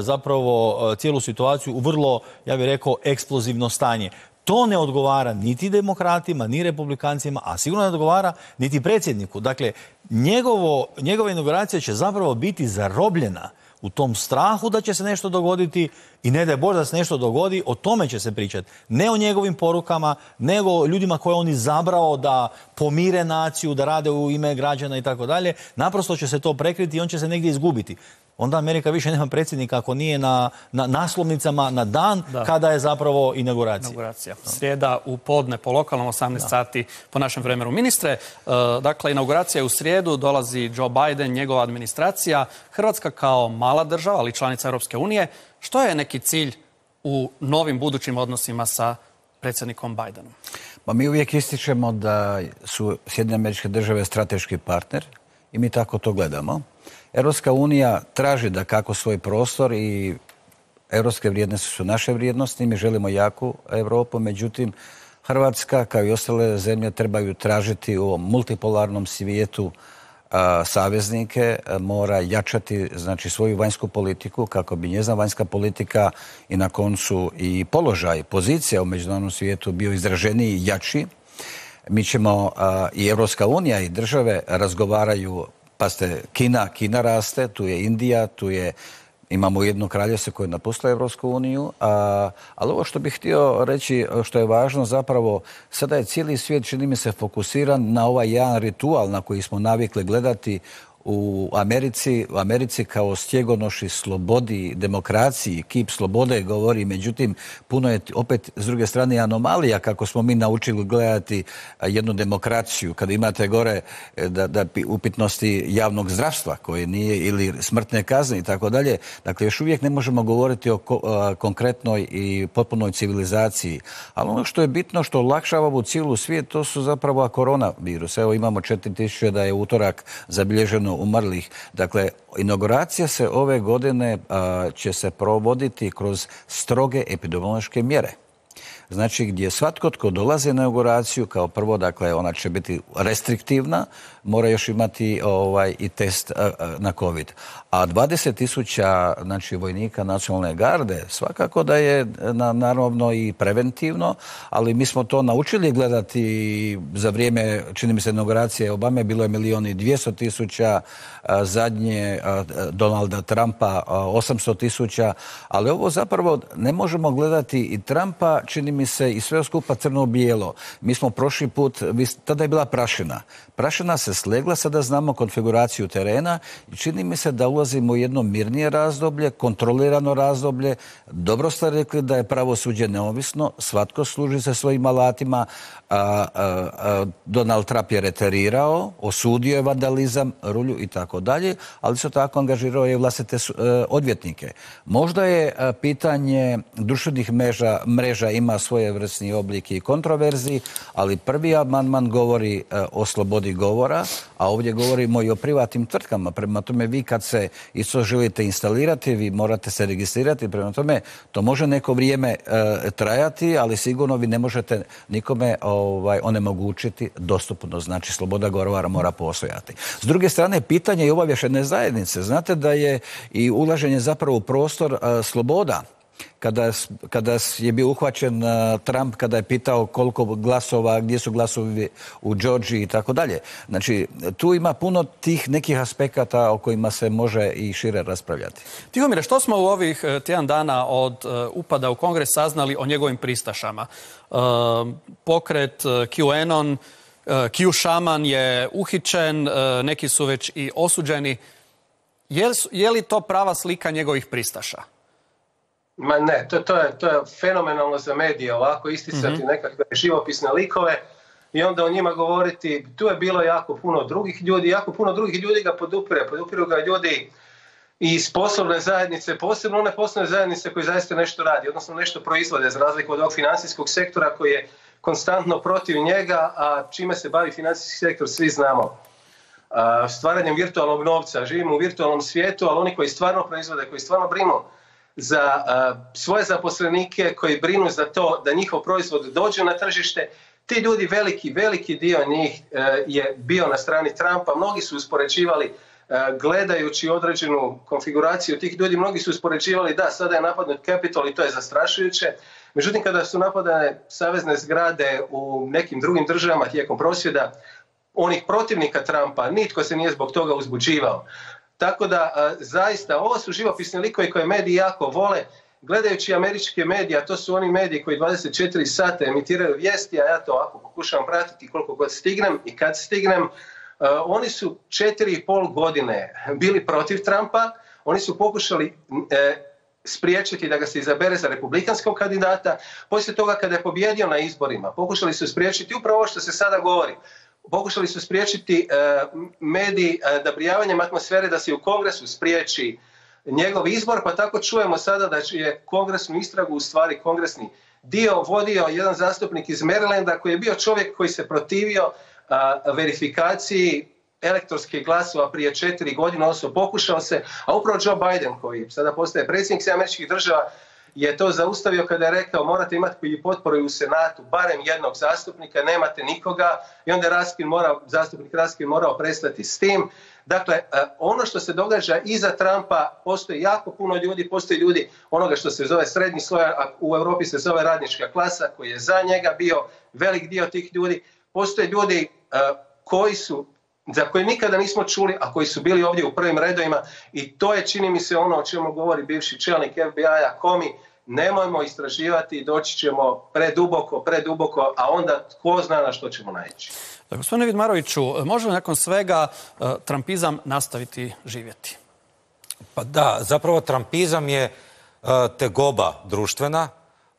[SPEAKER 9] zapravo cijelu situaciju u vrlo, ja bih rekao, eksplozivno stanje. To ne odgovara niti demokratima, ni republikancima, a sigurno ne odgovara niti predsjedniku. Dakle, njegova inauguracija će zapravo biti zarobljena u tom strahu da će se nešto dogoditi i ne daj Bože da se nešto dogodi, o tome će se pričati. Ne o njegovim porukama, nego o ljudima koje on izabrao da pomire naciju, da rade u ime građana i tako dalje. Naprosto će se to prekriti i on će se negdje izgubiti. Onda Amerika više nema predsjednika ako nije na naslovnicama na dan kada je zapravo inauguracija.
[SPEAKER 1] Srijeda u podne po lokalnom 18 sati po našem vremenu. Ministre, dakle, inauguracija je u srijedu, dolazi Joe Biden, njegova administracija. Hrvatska kao mala država, ali članica Europske unije. Što je neki cilj u novim budućim odnosima sa predsjednikom Bidenom?
[SPEAKER 7] Pa mi uvijek ističemo da su Sjedinjene Američke Države strateški partner i mi tako to gledamo. Europska unija traži da kako svoj prostor i europske vrijednosti su naše vrijednosti. Mi želimo jaku Europu, međutim Hrvatska kao i ostale zemlje trebaju tražiti u ovom multipolarnom svijetu saveznike, mora jačati znači svoju vanjsku politiku kako bi njezina vanjska politika i na koncu i položaj, pozicija u međunarodnom svijetu bio izraženiji i jači. Mi ćemo i Europska unija i države razgovaraju. Pazite, Kina raste, tu je Indija, imamo jedno kraljevstvo koje je napustilo Europsku uniju, ali ovo što bih htio reći, što je važno zapravo, sada je cijeli svijet, čini mi se, fokusiran na ovaj jedan ritual na koji smo navikli gledati u Americi kao stjegonoši slobodi, demokraciji, kip slobode govori, međutim, puno je opet s druge strane anomalija kako smo mi naučili gledati jednu demokraciju, kada imate gore da upitnosti javnog zdravstva koje nije ili smrtne kazne i tako dalje. Dakle, još uvijek ne možemo govoriti o konkretnoj i potpunoj civilizaciji. Ali ono što je bitno, što olakšava ovu cijelu svijet, to su zapravo koronavirus. Evo imamo 4000 da je utorak zabilježeno puno umrlih. Dakle, inauguracija se ove godine će se provoditi kroz stroge epidemiološke mjere. Znači, gdje svatko tko dolazi na inauguraciju, kao prvo, dakle, ona će biti restriktivna, mora još imati i test na COVID. A 20.000 znači, vojnika nacionalne garde, svakako da je naravno i preventivno, ali mi smo to naučili gledati za vrijeme, čini mi se, inauguracije Obame, bilo je 1.200.000, zadnje Donalda Trumpa 800.000, ali ovo zapravo ne možemo gledati i Trumpa, čini mi se, i sve skupa crno-bijelo. Mi smo prošli put, tada je bila prašina. Prašina se slegla, sada znamo konfiguraciju terena i čini mi se da ulazimo u jedno mirnije razdoblje, kontrolirano razdoblje. Dobro ste rekli da je pravosuđe neovisno, svatko služi se svojim alatima. Donald Trump je reterirao, osudio je vandalizam, rulju i tako dalje, ali isto tako angažirao je vlastite odvjetnike. Možda je pitanje društvenih mreža ima svojevrsni oblik i kontroverziji, ali prvi amandman govori o slobodi govora, a ovdje govorimo i o privatnim tvrtkama. Prema tome, vi kad se isto želite instalirati, vi morate se registrirati. Prema tome, to može neko vrijeme trajati, ali sigurno vi ne možete nikome onemogućiti dostupnost. Znači, sloboda govora mora postojati. S druge strane, pitanje je obavještajne zajednice. Znate da je i ulaženje zapravo u prostor sloboda. Kada je bio uhvaćen Trump, kada je pitao koliko glasova, gdje su glasovi u Georgiji i tako dalje. Znači, tu ima puno tih nekih aspekata o kojima se može i šire raspravljati.
[SPEAKER 1] Tihomire, što smo u ovih tjedan dana od upada u Kongres saznali o njegovim pristašama? Pokret QAnon, Q šaman je uhićen, neki su već i osuđeni. Je li to prava slika njegovih pristaša?
[SPEAKER 3] Ma ne, to je fenomenalno za medije ovako isticati nekakve živopisne likove i onda o njima govoriti. Tu je bilo jako puno drugih ljudi, jako puno drugih ljudi ga podupiru ga ljudi iz poslovne zajednice, posebno one poslovne zajednice koji zaista nešto radi, odnosno nešto proizvode, za razliku od ovog financijskog sektora koji je konstantno protiv njega, a čime se bavi financijski sektor svi znamo. Stvaranjem virtualnog novca, živimo u virtualnom svijetu, ali oni koji stvarno proizvode, koji stvarno brinu za svoje zaposlenike, koji brinu za to da njihov proizvod dođe na tržište, ti ljudi, veliki dio njih je bio na strani Trumpa. Mnogi su uspoređivali, gledajući određenu konfiguraciju tih ljudi, mnogi su uspoređivali da sada je napadnut Capitol i to je zastrašujuće. Međutim, kada su napadane savezne zgrade u nekim drugim državama tijekom prosvjeda onih protivnika Trumpa, nitko se nije zbog toga uzbuđivao. Tako da, zaista, ovo su živopisni likovi koje mediji jako vole. Gledajući američke medije, a to su oni mediji koji 24 sata emitiraju vijesti, a ja to ovako pokušavam pratiti koliko god stignem i kad stignem, oni su 4,5 godine bili protiv Trumpa, oni su pokušali spriječiti da ga se izabere za republikanskog kandidata. Poslije toga kada je pobijedio na izborima, pokušali su spriječiti upravo ovo što se sada govori. Pokušali su spriječiti mediji nabrijavanjem atmosfere da se u Kongresu spriječi njegov izbor, pa tako čujemo sada da je kongresnu istragu, u stvari kongresni dio, vodio jedan zastupnik iz Marylanda koji je bio čovjek koji se protivio verifikaciji elektorskih glasova prije 4 godine, odnosno pokušao se, a upravo Joe Biden, koji sada postaje predsjednik američkih država, je to zaustavio kada je rekao morate imati potporu i u Senatu, barem jednog zastupnika, nemate nikoga, i onda je zastupnik Raskin morao prestati s tim. Dakle, ono što se događa iza Trumpa, postoji jako puno ljudi, postoji ljudi onoga što se zove srednji sloj, a u Europi se zove radnička klasa, koji je za njega bio velik dio tih ljudi. Postoje ljudi za koje nikada nismo čuli, a koji su bili ovdje u prvim redovima, i to je, čini mi se, ono o čemu govori bivši čelnik FBI-a Comey. Nemojmo istraživati, doći ćemo preduboko, a onda tko zna na što ćemo naići.
[SPEAKER 1] Gospodine Vidmaroviću, može li nakon svega trumpizam nastaviti živjeti?
[SPEAKER 2] Pa da, zapravo trumpizam je tegoba društvena,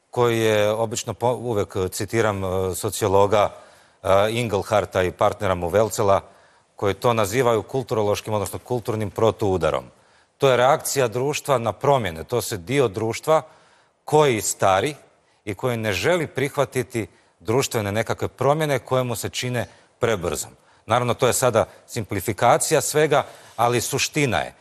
[SPEAKER 2] koji je obično, uvijek citiram sociologa Ingleharta i partnera mu Welcela, koji to nazivaju kulturološkim, odnosno kulturnim protuudarom. To je reakcija društva na promjene. To se dio društva koji stari i koji ne želi prihvatiti društvene nekakve promjene koje mu se čine prebrzom. Naravno, to je sada simplifikacija svega, ali suština je.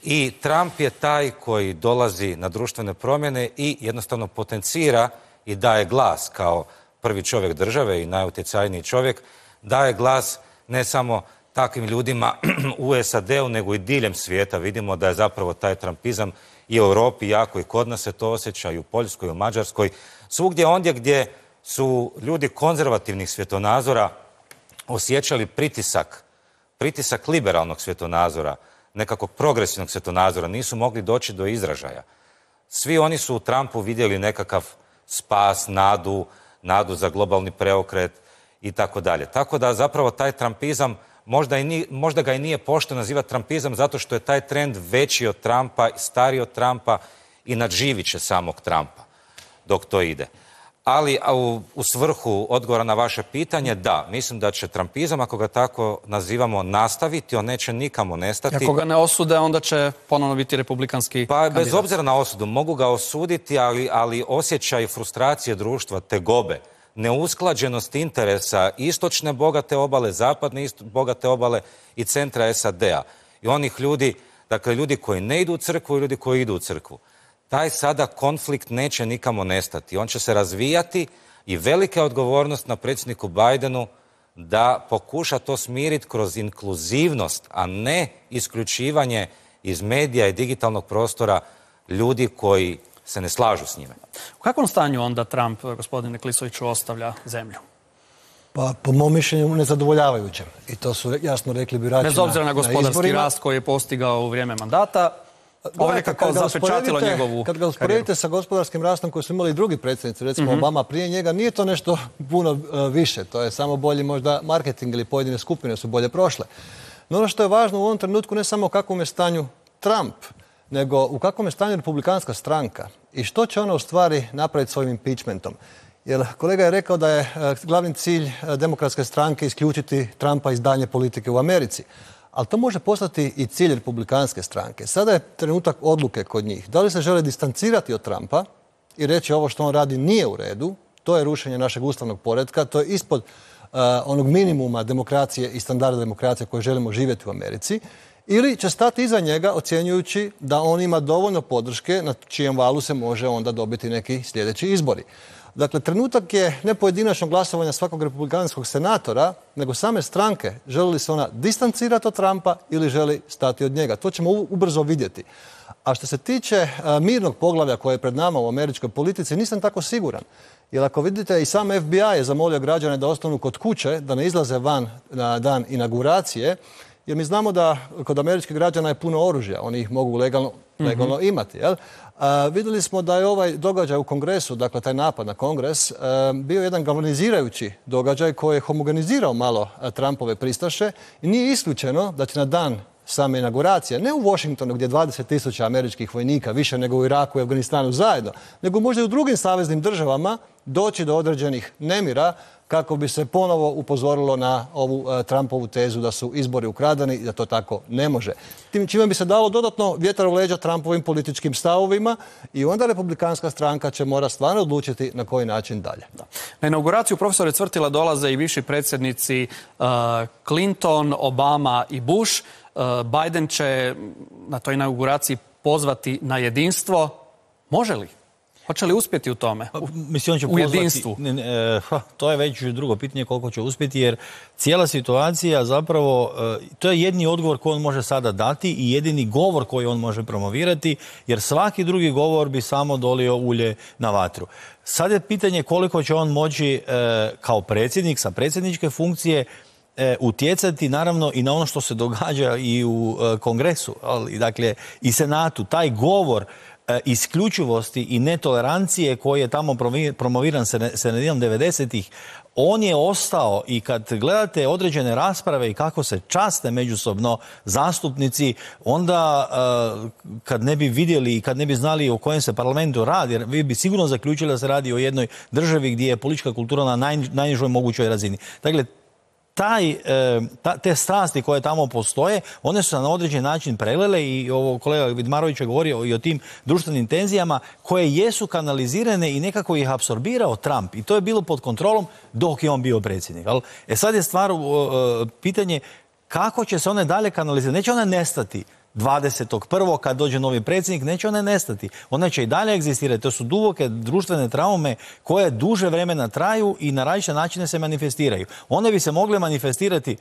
[SPEAKER 2] I Trump je taj koji dolazi na društvene promjene i jednostavno potencira i daje glas kao prvi čovjek države i najutjecajniji čovjek, daje glas ne samo takvim ljudima u SAD-u, nego i diljem svijeta. Vidimo da je zapravo taj trumpizam i u Europi jako, i kod nas se to osjeća, i u Poljskoj, i u Mađarskoj. Svugdje ondje gdje su ljudi konzervativnih svjetonazora osjećali pritisak liberalnog svjetonazora, nekakvog progresivnog svjetonazora, nisu mogli doći do izražaja. Svi oni su u Trumpu vidjeli nekakav spas, nadu za globalni preokret i tako dalje. Tako da zapravo taj trumpizam, možda ga i nije pošteno nazivati trumpizam, zato što je taj trend veći od Trumpa, stariji od Trumpa i nadživit će samog Trumpa dok to ide. Ali u svrhu odgovora na vaše pitanje, da, mislim da će trumpizam, ako ga tako nazivamo, nastaviti, on neće nikamo nestati.
[SPEAKER 1] Ako ga ne osude, onda će ponovno biti republikanski kandidat.
[SPEAKER 2] Bez obzira na osudu, mogu ga osuditi, ali osjećaj frustracije društva, tegobe, neusklađenost interesa istočne bogate obale, zapadne bogate obale i centra SAD-a. I onih ljudi, dakle ljudi koji ne idu u crkvu i ljudi koji idu u crkvu. Taj sada konflikt neće nikamo nestati. On će se razvijati i velika je odgovornost na predsjedniku Bidenu da pokuša to smiriti kroz inkluzivnost, a ne isključivanje iz medija i digitalnog prostora ljudi koji se ne slažu s njime.
[SPEAKER 1] U kakvom stanju onda Trump, gospodine Klisoviću, ostavlja zemlju?
[SPEAKER 8] Pa, po mom mišljenju, nezadovoljavajućem. I to su jasno rekli birači na izborima.
[SPEAKER 1] Bez obzira na gospodarski rast koji je postigao u vrijeme mandata, ovo je nekako zapečatilo njegovu
[SPEAKER 8] Kad ga usporedite sa gospodarskim rastom koji su imali i drugi predsjednici, recimo Obama prije njega, nije to nešto puno više. To je samo bolji možda marketing ili pojedine skupine su bolje prošle. No ono što je važno u ovom trenutku ne samo u kakvom je stanju Trump, nego u kakvom je stanju republikanska stranka i što će ona u stvari napraviti s ovim impeachmentom. Jer kolega je rekao da je glavni cilj demokratske stranke isključiti Trumpa iz daljnje politike u Americi. Ali to može postati i cilj republikanske stranke. Sada je trenutak odluke kod njih. Da li se žele distancirati od Trumpa i reći ovo što on radi nije u redu, to je rušenje našeg ustavnog poretka, to je ispod onog minimuma demokracije i standarda demokracije koje želimo živjeti u Americi, ili će stati iza njega ocjenjujući da on ima dovoljno podrške na čijem valu se može onda dobiti neki sljedeći izbori. Dakle, trenutak je ne pojedinačnog glasovanja svakog republikanskog senatora, nego same stranke. Želi li se ona distancirati od Trumpa ili želi stati od njega? To ćemo ubrzo vidjeti. A što se tiče mirnog poglavlja koje je pred nama u američkoj politici, nisam tako siguran. Jer ako vidite, i sam FBI je zamolio građane da ostanu kod kuće, da ne izlaze van na dan inauguracije, jer mi znamo da kod američkih građana je puno oružja. Oni ih mogu legalno imati, jel? Vidjeli smo da je ovaj događaj u Kongresu, dakle taj napad na Kongres, bio jedan galvanizirajući događaj koji je homogenizirao malo Trumpove pristaše i nije isključeno da će na dan same inauguracije, ne u Washingtonu gdje je 20.000 američkih vojnika, više nego u Iraku i Afganistanu zajedno, nego možda i u drugim saveznim državama doći do određenih nemira kako bi se ponovo upozorilo na ovu Trumpovu tezu da su izbori ukradeni i da to tako ne može. Čime bi se dalo dodatno vjetar u leđa Trumpovim političkim stavovima i onda republikanska stranka će mora stvarno odlučiti na koji način dalje.
[SPEAKER 1] Na inauguraciju, profesore Cvrtila, dolaze i viši predsjednici Clinton, Obama i Bush. Biden će na toj inauguraciji pozvati na jedinstvo. Može li? Hoće li uspjeti u tome?
[SPEAKER 9] Mislim, on će
[SPEAKER 1] u jedinstvu?
[SPEAKER 9] To je već drugo pitanje koliko će uspjeti, jer cijela situacija zapravo, to je jedini odgovor koji on može sada dati i jedini govor koji on može promovirati, jer svaki drugi govor bi samo dolio ulje na vatru. Sad je pitanje koliko će on moći kao predsjednik sa predsjedničke funkcije utjecati naravno i na ono što se događa i u Kongresu, ali dakle i Senatu. Taj govor isključivosti i netolerancije koji je tamo promoviran sredinom 90-ih, on je ostao i kad gledate određene rasprave i kako se časte međusobno zastupnici, onda kad ne bi vidjeli i kad ne bi znali o kojem se parlamentu radi, jer vi bi sigurno zaključili da se radi o jednoj državi gdje je politička kultura na najnižoj mogućoj razini. Dakle, te strasti koje tamo postoje, one su se na određen način prelile i ovo kolega Vidmarović je govorio i o tim društvenim tenzijama koje jesu kanalizirane i nekako ih apsorbirao Trump i to je bilo pod kontrolom dok je on bio predsjednik. Sad je stvar pitanje kako će se one dalje kanalizirati. Neće one nestati 21. kad dođe novi predsjednik, neće one nestati. One će i dalje egzistirati. To su duboke društvene traume koje duže vremena traju i na različite načine se manifestiraju. One bi se mogle manifestirati,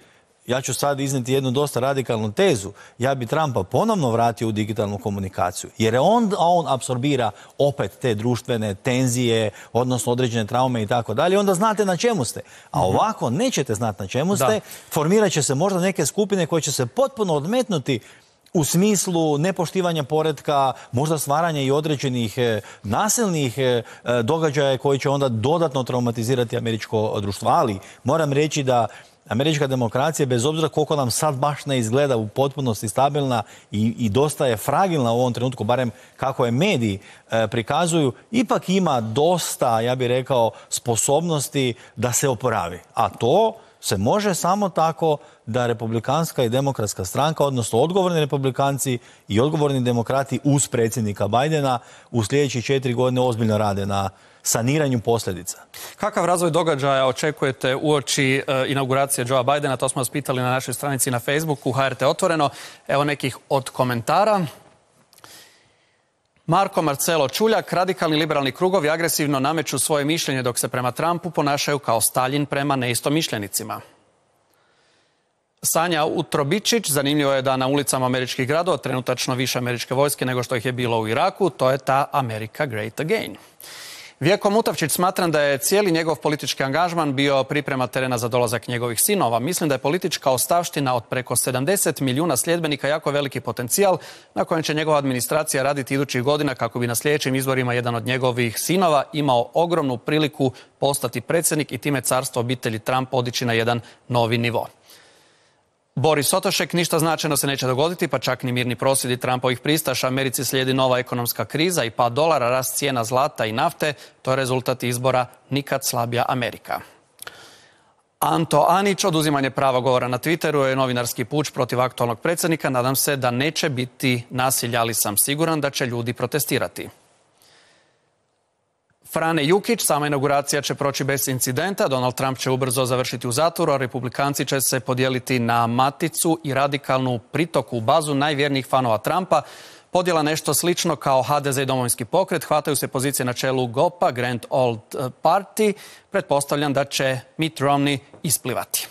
[SPEAKER 9] ja ću sad iznijeti jednu dosta radikalnu tezu, ja bi Trumpa ponovno vratio u digitalnu komunikaciju. Jer on apsorbira opet te društvene tenzije, odnosno određene traume i tako dalje. Onda znate na čemu ste. A ovako nećete znati na čemu ste. Formirat će se možda neke skupine koje će se potpuno odmetnuti u smislu nepoštivanja poretka, možda stvaranja i određenih nasilnih događaja koji će onda dodatno traumatizirati američko društvo. Ali moram reći da američka demokracija, bez obzira koliko nam sad baš ne izgleda u potpunosti stabilna i dosta je fragilna u ovom trenutku, barem kako je mediji prikazuju, ipak ima dosta, ja bih rekao, sposobnosti da se oporavi. A to se može samo tako da republikanska i demokratska stranka, odnosno odgovorni republikanci i odgovorni demokrati uz predsjednika Bidena u sljedećih 4 godine ozbiljno rade na saniranju posljedica.
[SPEAKER 1] Kakav razvoj događaja očekujete uoči inauguracije Joea Bidena? To smo vas pitali na našoj stranici na Facebooku, HRT Otvoreno. Evo nekih od komentara. Marko Marcelo Čuljak, radikalni liberalni krugovi agresivno nameću svoje mišljenje dok se prema Trumpu ponašaju kao Staljin prema neistomišljenicima. Sanja Utrobičić, zanimljivo je da na ulicama američkih gradova trenutačno više američke vojske nego što ih je bilo u Iraku, to je ta America Great Again. Vjeko Mutavčić, smatram da je cijeli njegov politički angažman bio priprema terena za dolazak njegovih sinova. Mislim da je politička ostavština od preko 70 milijuna sljedbenika jako veliki potencijal na kojem će njegova administracija raditi idućih godina kako bi na sljedećim izborima jedan od njegovih sinova imao ogromnu priliku postati predsjednik i time carstvo obitelji Trump podići na jedan novi nivo. Boris Otošek, ništa značajno se neće dogoditi, pa čak ni mirni prosvjedi Trumpovih pristaša. Americi slijedi nova ekonomska kriza i pad dolara, rast cijena zlata i nafte. To je rezultat izbora nikad slabija Amerika. Anto Anić, oduzimanje prava govora na Twitteru je novinarski puč protiv aktualnog predsjednika. Nadam se da neće biti nasilja, ali sam siguran da će ljudi protestirati. Frane Jukić, sama inauguracija će proći bez incidenta. Donald Trump će ubrzo završiti u zatvoru, a republikanci će se podijeliti na maticu i radikalnu pritoku u bazu najvjernijih fanova Trumpa. Podjela nešto slično kao HDZ i Domovinski pokret. Hvataju se pozicije na čelu GOP-a, Grand Old Party. Pretpostavljam da će Mitt Romney isplivati.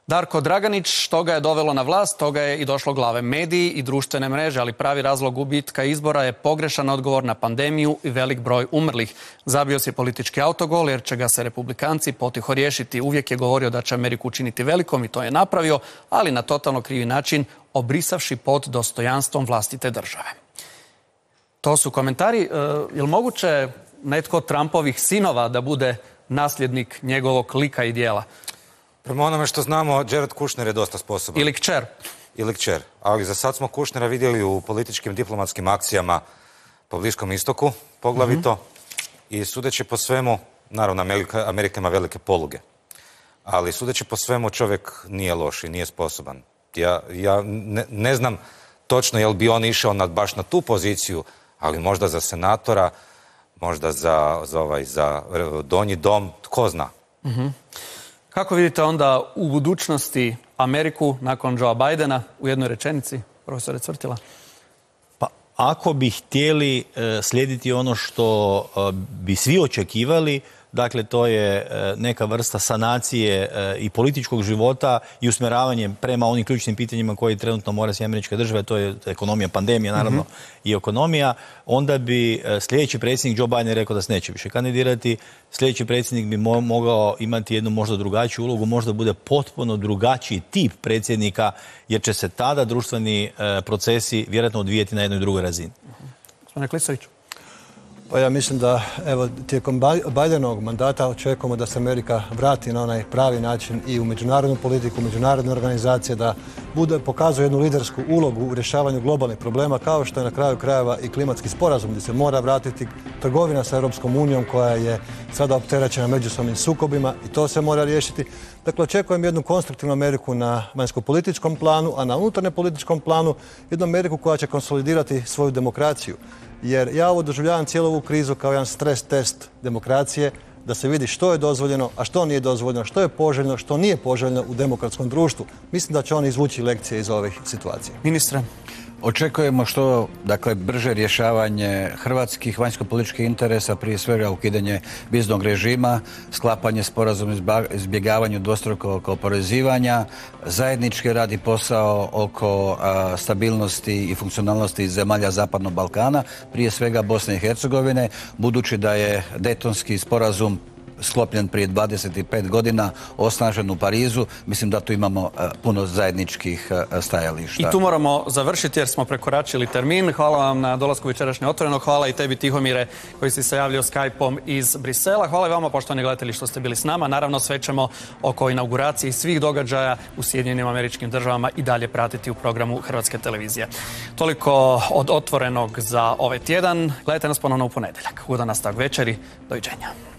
[SPEAKER 1] Darko Draganić, što ga je dovelo na vlast, toga je i došlo glave. Mediji i društvene mreže, ali pravi razlog gubitka izbora je pogrešan odgovor na pandemiju i velik broj umrlih. Zabio si politički autogol jer će ga se republikanci potiho riješiti. Uvijek je govorio da će Ameriku učiniti velikom i to je napravio, ali na totalno krivi način, obrisavši pod dostojanstvom vlastite države. To su komentari. Je li moguće netko od Trumpovih sinova da bude nasljednik njegovog lika i dijela?
[SPEAKER 2] Prema onome što znamo, Jared Kushner je dosta sposoban.
[SPEAKER 1] Ili kćer.
[SPEAKER 2] Ili kćer. Ali za sad smo Kushnera vidjeli u političkim diplomatskim akcijama po Bliskom istoku, poglavito. I sudeći po svemu, naravno Amerika ima velike poluge, ali sudeći po svemu čovjek nije loš i nije sposoban. Ja ne znam točno je li bi on išao baš na tu poziciju, ali možda za senatora, možda za donji dom, tko zna.
[SPEAKER 1] Kako vidite onda u budućnosti Ameriku nakon Joea Bidena u jednoj rečenici, profesore Cvrtila?
[SPEAKER 9] Pa ako bi htjeli slijediti ono što bi svi očekivali, dakle to je neka vrsta sanacije i političkog života i usmjeravanje prema onim ključnim pitanjima koji trenutno mora se američka država, to je ekonomija, pandemija naravno i ekonomija, onda bi sljedeći predsjednik Joe Biden rekao da se neće više kandidirati. Sljedeći predsjednik bi mogao imati jednu možda drugačiju ulogu, možda bude potpuno drugačiji tip predsjednika, jer će se tada društveni procesi vjerojatno odvijeti na jednoj drugoj razini.
[SPEAKER 1] Gospodine Klisović.
[SPEAKER 8] Pa ja mislim da evo, tijekom Bidenovog mandata očekujemo da se Amerika vrati na onaj pravi način i u međunarodnu politiku, međunarodne organizacije, da pokazuje jednu lidersku ulogu u rješavanju globalnih problema, kao što je na kraju krajeva i klimatski sporazum gdje se mora vratiti trgovina sa Europskom unijom koja je sada opterećena međusobnim sukobima i to se mora riješiti. Dakle, očekujem jednu konstruktivnu Ameriku na vanjsko-političkom planu, a na unutarnje-političkom planu jednu Ameriku koja će konsolidirati svoju demokraciju. Jer ja ovo doživljavam cijelu ovu krizu kao jedan stres test demokracije, da se vidi što je dozvoljeno, a što nije dozvoljeno, što je poželjno, što nije poželjno u demokratskom društvu. Mislim da će oni izvući lekcije iz ovih situacija.
[SPEAKER 1] Ministre?
[SPEAKER 7] Očekujemo što, dakle, brže rješavanje hrvatskih vanjsko-političkih interesa, prije svega ukidanje viznog režima, sklapanje sporazuma izbjegavanju dvostrukog oporezivanja, zajednički rad i posao oko stabilnosti i funkcionalnosti zemalja Zapadnog Balkana, prije svega Bosne i Hercegovine, budući da je Daytonski sporazum sklopljen prije 25 godina, osnažen u Parizu. Mislim da tu imamo puno zajedničkih stajališta.
[SPEAKER 1] I tu moramo završiti jer smo prekoračili termin. Hvala vam na dolasku večerašnje Otvoreno. Hvala i tebi, Tihomire, koji si se javljao Skype-om iz Brisela. Hvala i vama, poštovani gledatelji, što ste bili s nama. Naravno, sve ćemo oko inauguracije i svih događaja u Sjedinjenim Američkim Državama i dalje pratiti u programu Hrvatske televizije. Toliko od Otvorenog za ovaj tjedan. Gledajte nas ponovno u ponedjeljak. Ugodan nastavak večeri. Doviđenja.